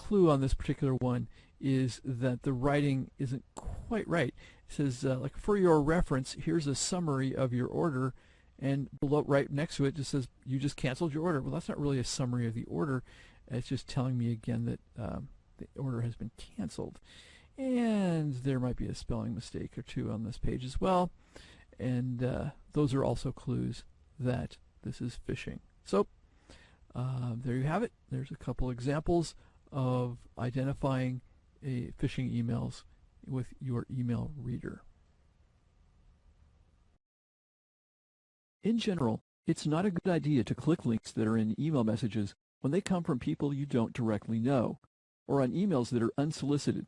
clue on this particular one is that the writing isn't quite right. It says, like, for your reference, here's a summary of your order, and below, right next to it, just says, you just canceled your order. Well, that's not really a summary of the order. It's just telling me again that the order has been canceled. And there might be a spelling mistake or two on this page as well. And those are also clues that this is phishing. So there you have it. There's a couple examples of identifying phishing emails with your email reader. In general, it's not a good idea to click links that are in email messages when they come from people you don't directly know, or on emails that are unsolicited,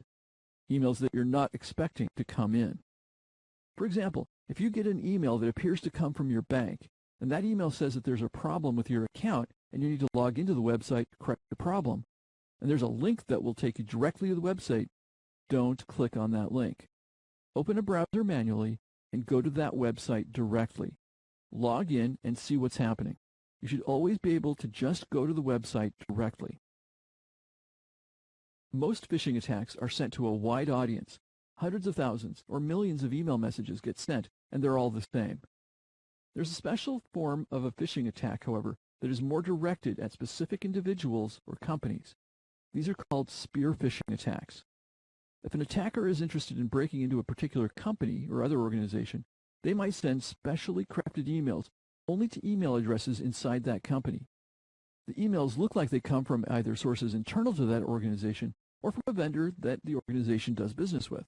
emails that you're not expecting to come in. For example, if you get an email that appears to come from your bank, and that email says that there's a problem with your account and you need to log into the website to correct the problem, and there's a link that will take you directly to the website, don't click on that link. Open a browser manually and go to that website directly. Log in and see what's happening. You should always be able to just go to the website directly. Most phishing attacks are sent to a wide audience. Hundreds of thousands or millions of email messages get sent, and they're all the same. There's a special form of a phishing attack, however, that is more directed at specific individuals or companies. These are called spear phishing attacks. If an attacker is interested in breaking into a particular company or other organization, they might send specially crafted emails only to email addresses inside that company. The emails look like they come from either sources internal to that organization or from a vendor that the organization does business with.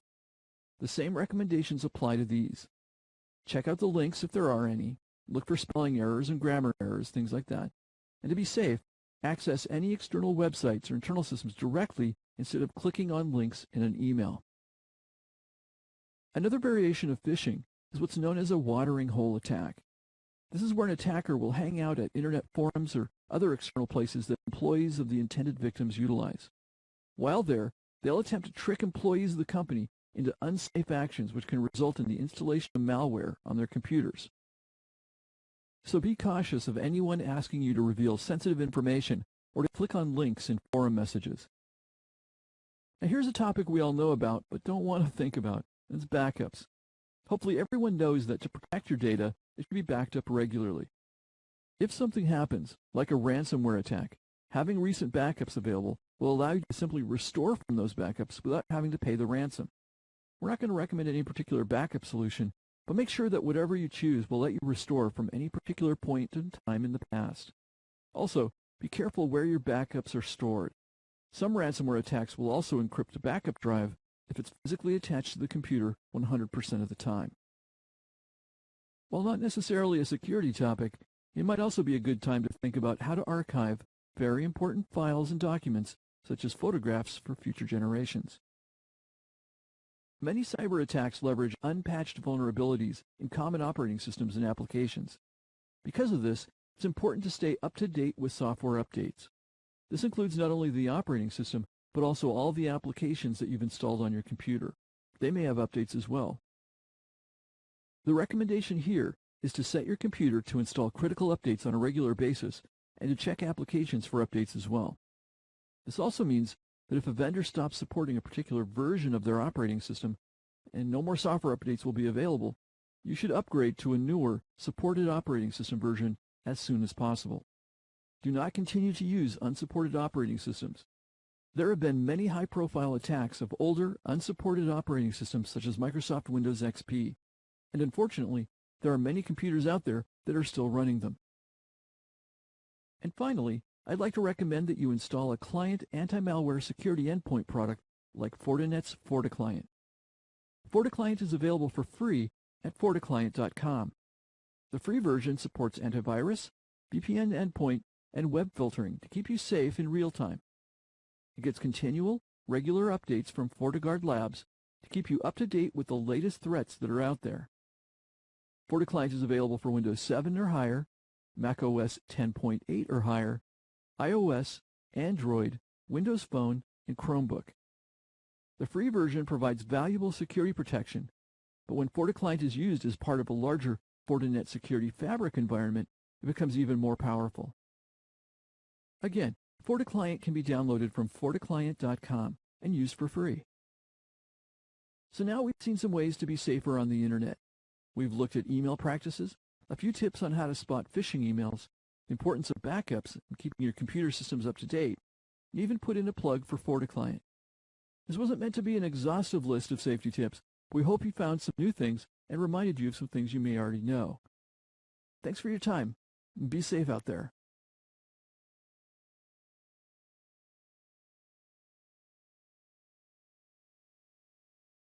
The same recommendations apply to these. Check out the links if there are any. Look for spelling errors and grammar errors, things like that. And to be safe, access any external websites or internal systems directly instead of clicking on links in an email. Another variation of phishing is what's known as a watering hole attack. This is where an attacker will hang out at internet forums or other external places that employees of the intended victims utilize. While there, they'll attempt to trick employees of the company into unsafe actions which can result in the installation of malware on their computers. So be cautious of anyone asking you to reveal sensitive information or to click on links in forum messages. Now here's a topic we all know about but don't want to think about. It's backups. Hopefully everyone knows that to protect your data, it should be backed up regularly. If something happens, like a ransomware attack, having recent backups available will allow you to simply restore from those backups without having to pay the ransom. We're not going to recommend any particular backup solution, but make sure that whatever you choose will let you restore from any particular point in time in the past. Also, be careful where your backups are stored. Some ransomware attacks will also encrypt a backup drive if it's physically attached to the computer 100% of the time. While not necessarily a security topic, it might also be a good time to think about how to archive very important files and documents, such as photographs, for future generations. Many cyber attacks leverage unpatched vulnerabilities in common operating systems and applications. Because of this, it's important to stay up to date with software updates. This includes not only the operating system, but also all the applications that you've installed on your computer. They may have updates as well. The recommendation here is to set your computer to install critical updates on a regular basis and to check applications for updates as well. This also means that if a vendor stops supporting a particular version of their operating system and no more software updates will be available, you should upgrade to a newer, supported operating system version as soon as possible. Do not continue to use unsupported operating systems. There have been many high-profile attacks of older, unsupported operating systems such as Microsoft Windows XP, and unfortunately, there are many computers out there that are still running them. And finally, I'd like to recommend that you install a client anti-malware security endpoint product like Fortinet's FortiClient. FortiClient is available for free at FortiClient.com. The free version supports antivirus, VPN endpoint, and web filtering to keep you safe in real time. It gets continual, regular updates from FortiGuard Labs to keep you up to date with the latest threats that are out there. FortiClient is available for Windows 7 or higher, macOS 10.8 or higher, iOS, Android, Windows Phone, and Chromebook. The free version provides valuable security protection, but when FortiClient is used as part of a larger Fortinet Security Fabric environment, it becomes even more powerful. Again, FortiClient can be downloaded from FortiClient.com and used for free. So now we've seen some ways to be safer on the internet. We've looked at email practices, a few tips on how to spot phishing emails, the importance of backups and keeping your computer systems up to date, and even put in a plug for FortiClient. This wasn't meant to be an exhaustive list of safety tips, but we hope you found some new things and reminded you of some things you may already know. Thanks for your time. Be safe out there.